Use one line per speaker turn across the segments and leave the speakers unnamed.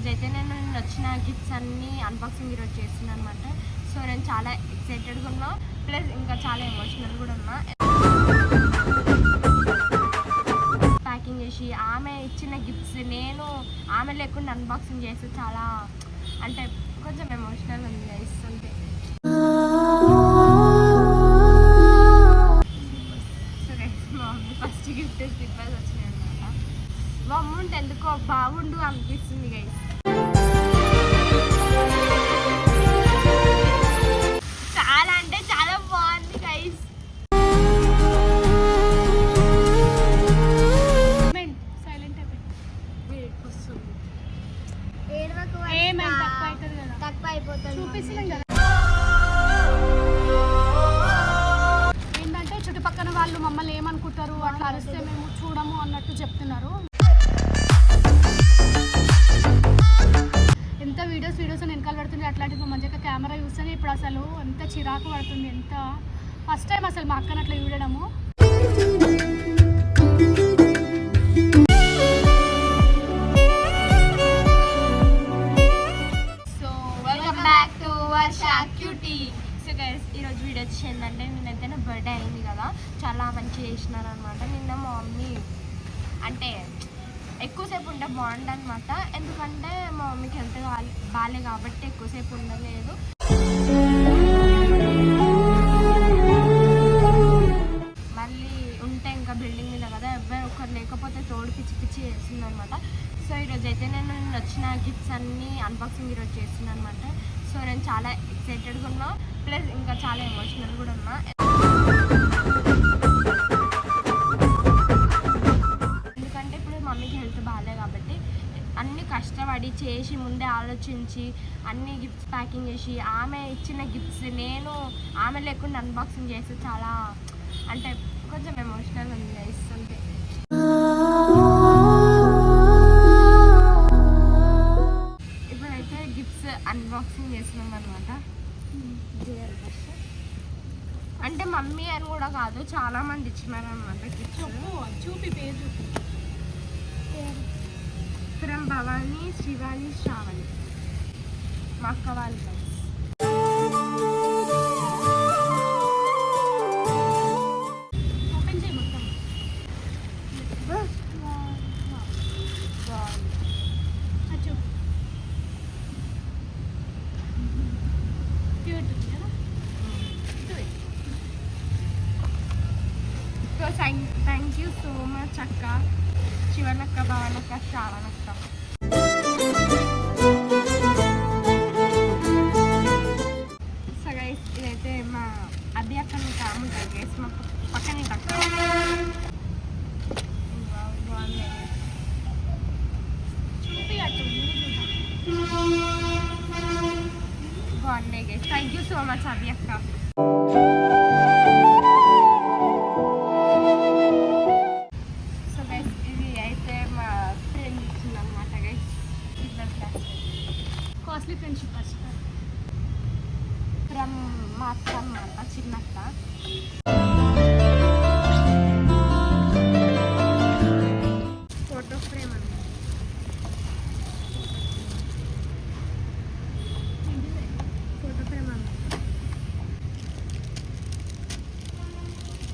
ఈరోజైతే నేను వచ్చిన గిఫ్ట్స్ అన్నీ అన్బాక్సింగ్ ఈరోజు చేస్తున్నాను అనమాట. సో నేను చాలా ఎక్సైటెడ్గా ఉన్నా, ప్లస్ ఇంకా చాలా ఎమోషనల్ కూడా ఉన్నా. ప్యాకింగ్ చేసి ఆమె ఇచ్చిన గిఫ్ట్స్ నేను ఆమె లేకుండా అన్బాక్సింగ్ చేసి చాలా అంటే కొంచెం ఎమోషనల్ ఉంది గైస్. అంతే. సో గైస్ మా మమ్మీ ఫస్ట్ గిఫ్ట్ స్లిప్పర్స్ వచ్చినాయి అనమాట. మా అమ్మ ఉంటే ఎందుకో బాగుండు అనిపిస్తుంది గైస్. చాలా అంటే చాలా బాగుంది గైస్. సైలెంట్
తక్కువ అయిపోతుంది
చూపిస్తున్నాం కదా. ఏంటంటే చుట్టుపక్కల వాళ్ళు మమ్మల్ని ఏమనుకుంటారు, అట్లా అరిస్తే మేము చూడము అన్నట్టు చెప్తున్నారు. ఎంత వీడియోస్ వెనకాల పడుతుంది, అట్లాంటివి మంచిగా కెమెరా చూస్తేనే ఇప్పుడు అసలు ఎంత చిరాకు పడుతుంది. ఎంత ఫస్ట్ టైం అసలు మా అక్కని అట్లా చూడడము.
సో గైస్ ఈరోజు వీడియో వచ్చి ఏంటంటే నేనైతే నా బర్త్డే అయింది కదా, చాలా మంచిగా చేసినారనమాట. నిన్న మా మమ్మీ అంటే ఎక్కువసేపు ఉంటే బాగుండనమాట, ఎందుకంటే మా మమ్మీకి హెల్త్ బాగాలే కాబట్టి ఎక్కువసేపు ఉండలేదు. మళ్ళీ ఉంటే ఇంకా బిల్డింగ్ మీద కదా, ఎవరు ఒకరు లేకపోతే తోడు పిచ్చి పిచ్చి చేస్తుంది అనమాట. సో ఈరోజు అయితే నేను వచ్చిన గిఫ్ట్స్ అన్నీ అన్బాక్సింగ్ ఈరోజు చేస్తున్నాను అనమాట. సో నేను చాలా ఎక్సైటెడ్గా ఉన్నా, ప్లస్ ఇంకా చాలా ఎమోషనల్ కూడా ఉన్నా. ఎందుకంటే ఇప్పుడు మమ్మీకి హెల్త్ బాగాలే కాబట్టి అన్నీ కష్టపడి చేసి ముందే ఆలోచించి అన్ని గిఫ్ట్స్ ప్యాకింగ్ చేసి ఆమె ఇచ్చిన గిఫ్ట్స్ నేను ఆమె లేకుండా అన్బాక్సింగ్ చేస్తే చాలా అంటే కొంచెం ఎమోషనల్ ఉంది గైస్. అంతే. ఇప్పుడైతే గిఫ్ట్స్ అన్బాక్సింగ్ చేస్తున్నాం అనమాట. అంటే మమ్మీ అని కూడా కాదు, చాలా మంది ఇచ్చినారు అనమాట గిఫ్ట్స్.
చూపి పేరు
ఫ్రమ్ భవానీ, శ్రీవాణి, శ్రావణి, మా అక్క వాళ్ళు.
ఓపెన్ చేయి మొత్తం.
So thank you so much అక్క, శివనక్క, భవానక్క, శ్రావణక్క. సో గైస్ ఇదైతే మా అభి అక్కని కాముంటుంది గైస్, మా పక్కనే అక్క. బాగుంది.
చూపి అటు
బాగున్నాయి guys. Thank you so much Abhi అక్క. సో గైస్ ఇది అయితే మా ఫ్రెండ్ ఇచ్చిందనమాట గైస్.
కాస్ట్లీ ఫ్రెండ్షిప్
ఫ్రమ్ మా అక్క అన్నమాట, చిన్నక్క. ఫోటో ఫ్రేమ్ అన్నమాట. ఫోటో ఫ్రేమ్ అన్నమాట.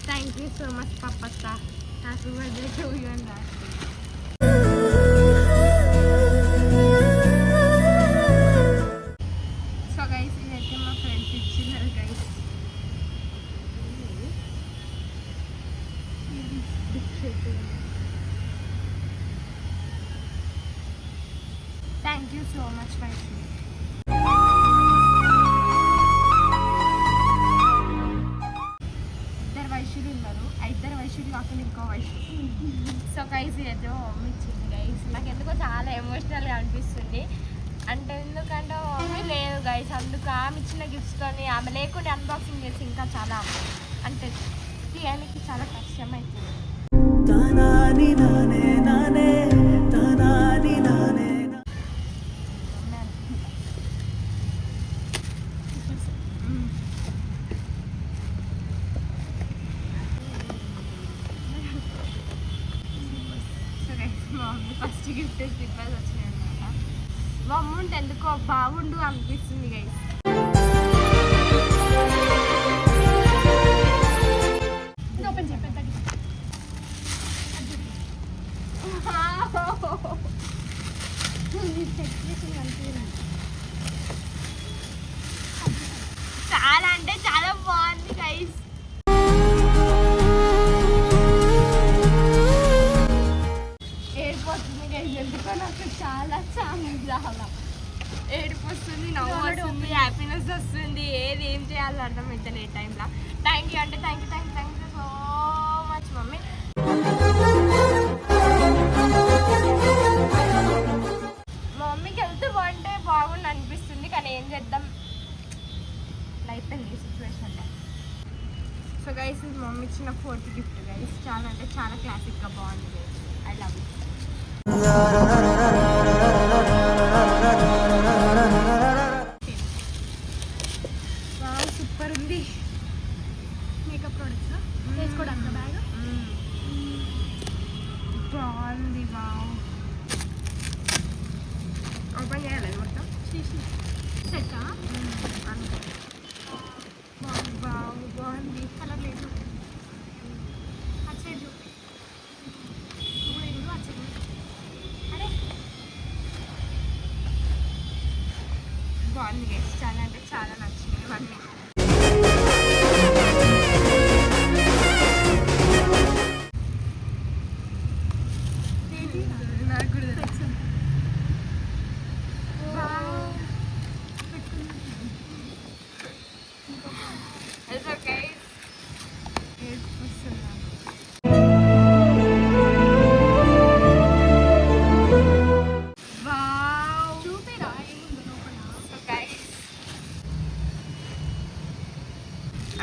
థ్యాంక్ యూ సో మచ్ పప్పక్క, happy birthday to you and so guys ఇదైతే మా ఫ్రెండ్స్ ఇచ్చినారు guys. Thank you so much Vaishu. ఇద్దరు వైశ్యులు ఉన్నారు, ఇద్దరు వైశ్యులు కాకుండా ఇంకో వైశ్యు. సో గైస్ ఇదైతే మా మమ్మీ ఇచ్చింది గైస్. నాకు ఎందుకో చాలా ఎమోషనల్గా అనిపిస్తుంది. అంటే ఎందుకంటే మమ్మీ లేదు గైస్, అందుకు ఆమె ఇచ్చిన గిఫ్ట్స్తో ఆమె లేకుండా అన్బాక్సింగ్ చేసి ఇంకా చాలా అంటే తీయడానికి చాలా కష్టం అవుతుంది. ఫస్ట్ గిఫ్ట్ స్లిప్పర్స్ వచ్చినాయి అనమాట. మా అమ్మ ఉంటే ఎందుకో బాగుండు అనిపిస్తుంది గైస్.
ఓపెన్ చేయి పెద్దది.
చాలా అంటే చాలా బాగుంది గైస్. ఏడిపోతుంది గైస్, ఎందుకో నాకు చాలా చాలా చాలా ఏడుపు వస్తుంది, నవ్వు వస్తుంది, హ్యాపీనెస్ వస్తుంది. ఏది ఏం చేయాలో అర్థం అవుతుంది ఈ టైంలో. థ్యాంక్ యూ అంటే thank you so much mummy. మా మమ్మీకి హెల్త్ బాగుంటే బాగుండు అనిపిస్తుంది, కానీ ఏం చేద్దాం, అయిపోయింది ఈ సిచ్యువేషన్లో. సో గైస్ ఇది మమ్మీ ఇచ్చిన 4th గిఫ్ట్ గైస్. చాలా అంటే చాలా క్లాసిక్గా బాగుంది guys. I love it. Super ఉంది.
మేకప్ ప్రొడక్ట్స్ వేసుకోవడానికి బ్యాగ్
బాగుంది. వావ్, ఓపెన్ చేయాలి మొత్తం.
సెట్టా
బాగుంది.
కలర్ లేదు. అచ్చేది చూపి అచ్చేది. అరే
బాగుంది గైస్, చాలా అంటే చాలా నచ్చింది ఇవన్నీ. నాకు కూడా తెలుసు. It's okay. Wow.
చూపిరా ఏముందో లోపల.
Okay.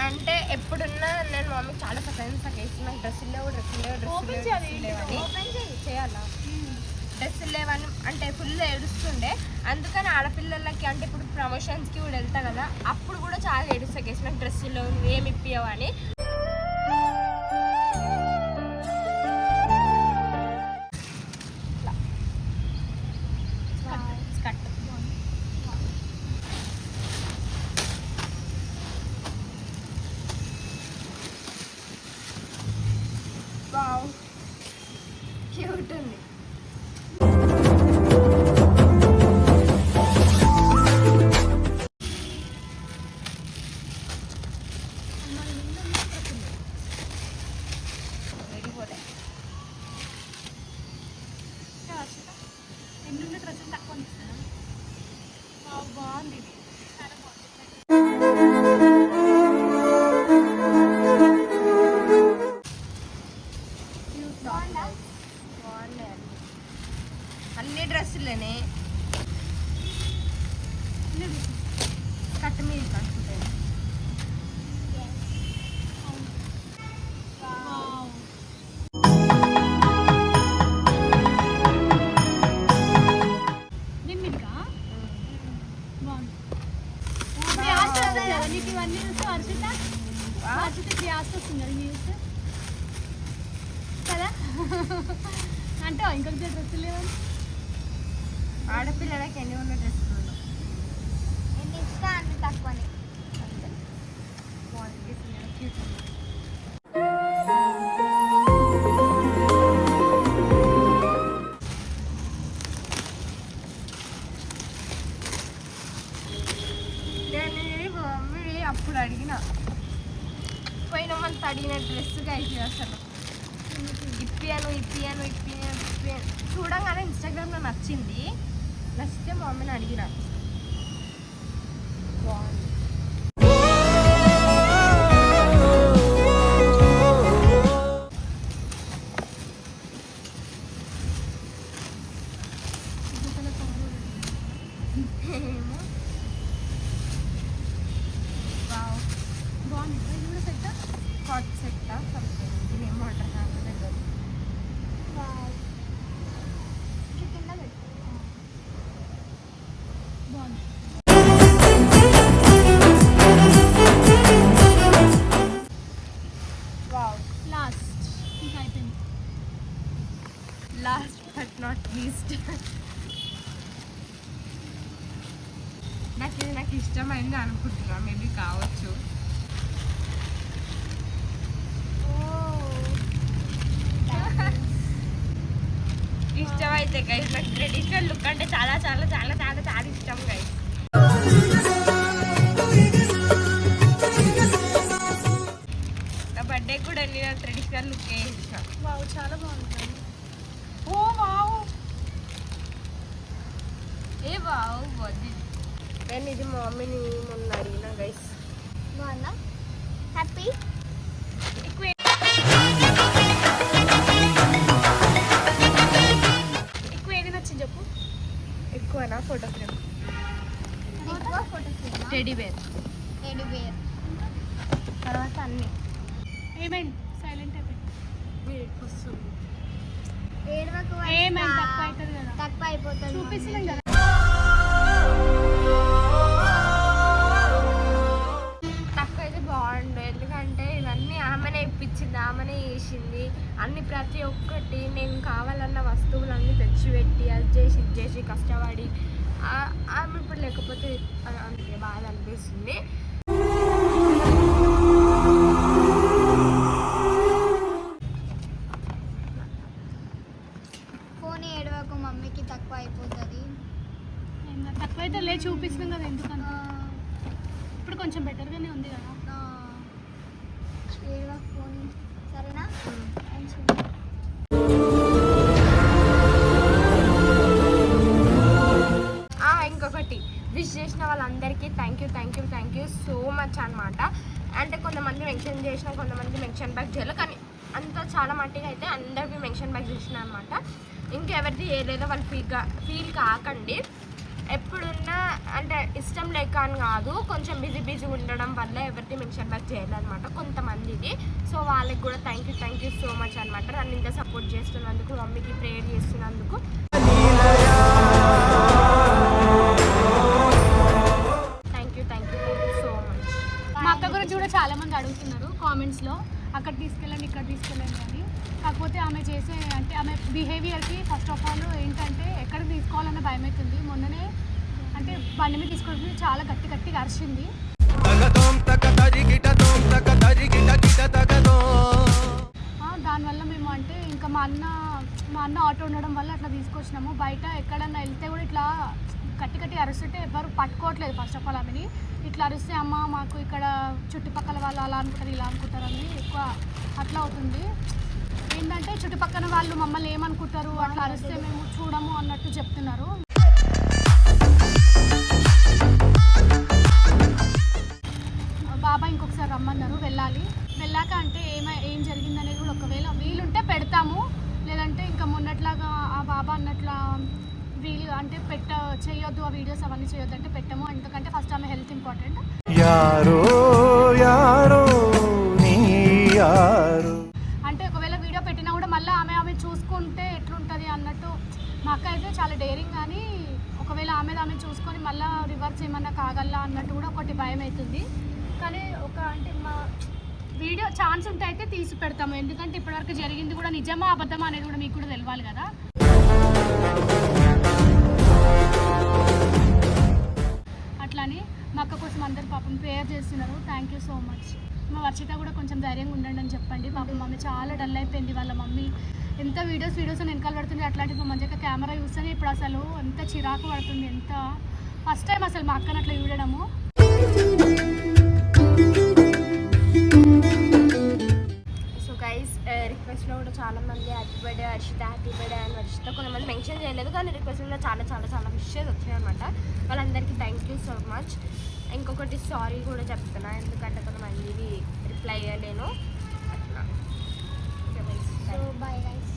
అంటే ఎప్పుడున్నా నేను మమ్మీ చాలా సఫరెన్స్ వేసి నాకు డ్రెస్సులు లేవు
ఓపెన్ చేయాలి.
లేవని
ఓపెన్ చేయి.
చేయాలా, డ్రెస్సులు లేవని అంటే ఫుల్ ఏడుస్తుండే. అందుకని ఆడపిల్లలకి అంటే ఇప్పుడు ప్రమోషన్స్కి కూడా వెళ్తా కదా, అప్పుడు కూడా చాలా ఏడుస్తా కేసు నాకు డ్రెస్సులు ఏమి ఇప్పియవు అని. స్కర్ట్ వావ్, క్యూట్ ఉంది. వెళ్ళిపోతాయి.
ఎన్ని డ్రెస్సులు తక్కువ అనిపిస్తాను. బాగుంది ఇది. చాలా బాగుంది.
బాగున్నాయి అన్ని డ్రెస్సులేనే. కట్టు మీద కట్టుకుంటాయి.
నిమ్మిడికా బాగుంది. నీకు ఇవన్నీ చూస్తే వర్షిత గ్యాస్ వస్తుంది కదా చూస్తే కదా. అంటే ఇంకొక డ్రెస్సులు లేవని
ఆడపిల్లలకి ఎన్ని ఉన్న డ్రెస్సులు
ఎన్ని ఇస్తా అన్ని తక్కువనే.
అంతే. బాగుంది, క్యూట్ ఉంది. నేను మమ్మీ అప్పుడు అడిగిన పోయిన మంత్ అడిగిన డ్రెస్గా అయితే అసలు ఇప్పియాను చూడంగానే ఇన్స్టాగ్రామ్లో నచ్చింది. నచ్చితే మా మమ్మీని అడిగిన. బాగుంది. ఏమో. వావ్,
బాగుంది. ఇది కూడా సెట్.
హాట్ సెట్టా సంథింగ్, దీని ఏమో అంటారు నాకు తెలియదు.
ఇట్లా కింద పెట్టు.
బాగుంది.
వావ్,
లాస్ట్ ఇంకా అయిపోయింది.
లాస్ట్ బట్ నాట్ లీస్ట్ నాకు ఇష్టమైంది అనుకుంటున్నా, మేబీ కావచ్చు. ఇష్టమైతే గైస్ నాకు ట్రెడిషనల్ లుక్ అంటే చాలా చాలా చాలా చాలా చాలా ఇష్టం గైస్. నా బర్త్డే కూడా నేను ట్రెడిషనల్ లుక్ ఇష్టం.
వావ్ చాలా బాగుంటుంది. ఓ వావ్
ఏ బావు వద్దు. నేను ఇది మా మమ్మీని మొన్న అడిగిన గైస్.
బాగుందా? హ్యాపీ?
ఎక్కువ ఏది నచ్చింది చెప్పు.
ఎక్కువనా ఫోటో ఫ్రేమ్,
ఎక్కువ photo frame,
teddy bear,
teddy bear,
తర్వాత అన్నీ.
ఏమైంది సైలెంట్ అయిపోయింది.
వస్తుంది
ఏడవకు
ఏమైంది తక్కువ అవుతుంది కదా.
తక్కువ అయిపోతుంది.
చూపిస్తున్నాం కదా.
తక్కువ అయితే బాగుండు, ఎందుకంటే ఇవన్నీ ఆమెనే ఇప్పించింది, ఆమెనే చేసింది. అన్ని ప్రతి ఒక్కటి నేను కావాలన్న వస్తువులన్నీ తెచ్చిపెట్టి అది చేసి ఇది చేసి కష్టపడి ఆమె ఇప్పుడు లేకపోతే అందుకే బాధ అనిపిస్తుంది.
ఫోన్ ఏడవకు, మమ్మీకి తక్కువ అయిపోతుంది.
తక్కువ అయితే లే చూపిస్తున్నాం కదా ఎందుకంటే. ఇప్పుడు కొంచెం బెటర్గానే ఉంది కదా.
ఏడవకు ఫోన్, సరేనా?
ఇంకొకటి విష్ చేసిన వాళ్ళందరికీ థ్యాంక్ యూ సో మచ్ అనమాట. అంటే కొంతమంది మెన్షన్ చేసిన, కొంతమంది మెన్షన్ బ్యాక్ చేయలేదు, కానీ అంతా చాలా మట్టిగా అయితే అందరికీ మెన్షన్ బ్యాక్ చేసిన అనమాట. ఇంకెవరిది ఏదేదో వాళ్ళు ఫీల్ కాకండి. ఎప్పుడున్నా అంటే ఇష్టం లేక అని కాదు, కొంచెం బిజీ ఉండడం వల్ల ఎవరిది మెన్షన్ బ్యాక్ చేయాలన్నమాట కొంతమందిది. సో వాళ్ళకి కూడా థ్యాంక్ యూ సో మచ్ అనమాట. నన్ను ఇంత సపోర్ట్ చేస్తున్నందుకు, మమ్మీకి ప్రేయర్ చేస్తున్నందుకు. Thank you so much.
మా అక్క గురించి కూడా చాలా మంది అడుగుతున్నారు కామెంట్స్లో, అక్కడ తీసుకెళ్ళండి ఇక్కడ తీసుకెళ్ళండి అని. కాకపోతే ఆమె చేసే అంటే ఆమె బిహేవియర్కి ఫస్ట్ ఆఫ్ ఆల్ ఏంటంటే ఎక్కడ తీసుకోవాలన్న భయం అవుతుంది. మొన్ననే అంటే బండి మీద తీసుకొని చాలా గట్టిగా అరిచింది. దానివల్ల మేము అంటే ఇంకా మా అన్న ఆటో ఉండడం వల్ల అట్లా తీసుకొచ్చినాము. బయట ఎక్కడన్నా వెళ్తే కూడా ఇట్లా గట్టి అరుస్తుంటే ఎవరు పట్టుకోవట్లేదు. ఫస్ట్ ఆఫ్ ఆల్ ఆమెని ఇట్లా అరిస్తే అమ్మ మాకు ఇక్కడ చుట్టుపక్కల వాళ్ళు అలా అనుకుంటారు ఇలా అనుకుంటారు అని ఎక్కువ అట్లా అవుతుంది. ఏంటంటే చుట్టుపక్కల వాళ్ళు మమ్మల్ని ఏమనుకుంటారు అట్లా అరిస్తే మేము చూడము అన్నట్టు చెప్తున్నారు. బాబా ఇంకొకసారి రమ్మన్నారు, వెళ్ళాక అంటే ఏం జరిగింది అనేది కూడా ఒకవేళ వీలుంటే పెడతాము, లేదంటే ఇంకా మొన్నట్లాగా ఆ బాబా అన్నట్లా వీలు అంటే చేయొద్దు, ఆ వీడియోస్ అవన్నీ చేయొద్దు అంటే పెట్టము. ఎందుకంటే ఫస్ట్ ఆమె హెల్త్ ఇంపార్టెంట్. అంటే ఒకవేళ వీడియో పెట్టినా కూడా మళ్ళీ ఆమె చూసుకుంటే ఎట్లుంటుంది అన్నట్టు. మా అక్క అయితే చాలా డేరింగ్, కానీ ఒకవేళ ఆమె చూసుకొని మళ్ళీ రివర్స్ ఏమన్నా కాగల్లా అన్నట్టు కూడా ఒకటి భయం అవుతుంది. కానీ అంటే మా వీడియో ఛాన్స్ ఉంటే అయితే తీసి పెడతాము. ఎందుకంటే ఇప్పటివరకు జరిగింది కూడా నిజమా అబద్ధమా అనేది కూడా మీకు కూడా తెలియాలి కదా. అట్లానే మా అక్క కోసం అందరు పాపం ప్రేయర్ చేస్తున్నారు. Thank you so much. మా వర్షిత కూడా కొంచెం ధైర్యంగా ఉండండి అని చెప్పండి. పాపం మమ్మీ చాలా డల్ అయిపోయింది. వాళ్ళ మమ్మీ ఎంత వీడియోస్ వెనకాల పడుతుంది. అట్లాంటిది మా మంచిగా కెమెరా చూస్తేనే ఇప్పుడు అసలు ఎంత చిరాకు పడుతుంది. ఫస్ట్ టైం అసలు మా అక్కని అట్లా చూడడము.
సో గైస్ రిక్వెస్ట్లో కూడా చాలామంది happy birthday Varshita, happy birthday అని వర్షిత కొంతమంది మెన్షన్ చేయలేదు, కానీ రిక్వెస్ట్లో చాలా విషయాలు వచ్చాయి అనమాట. వాళ్ళందరికీ థ్యాంక్ యూ సో మచ్. ఇంకొకటి సారీ కూడా చెప్తున్నా, ఎందుకంటే కొంతమందికి రిప్లై అయ్యలేను అట్లా.
So bye guys.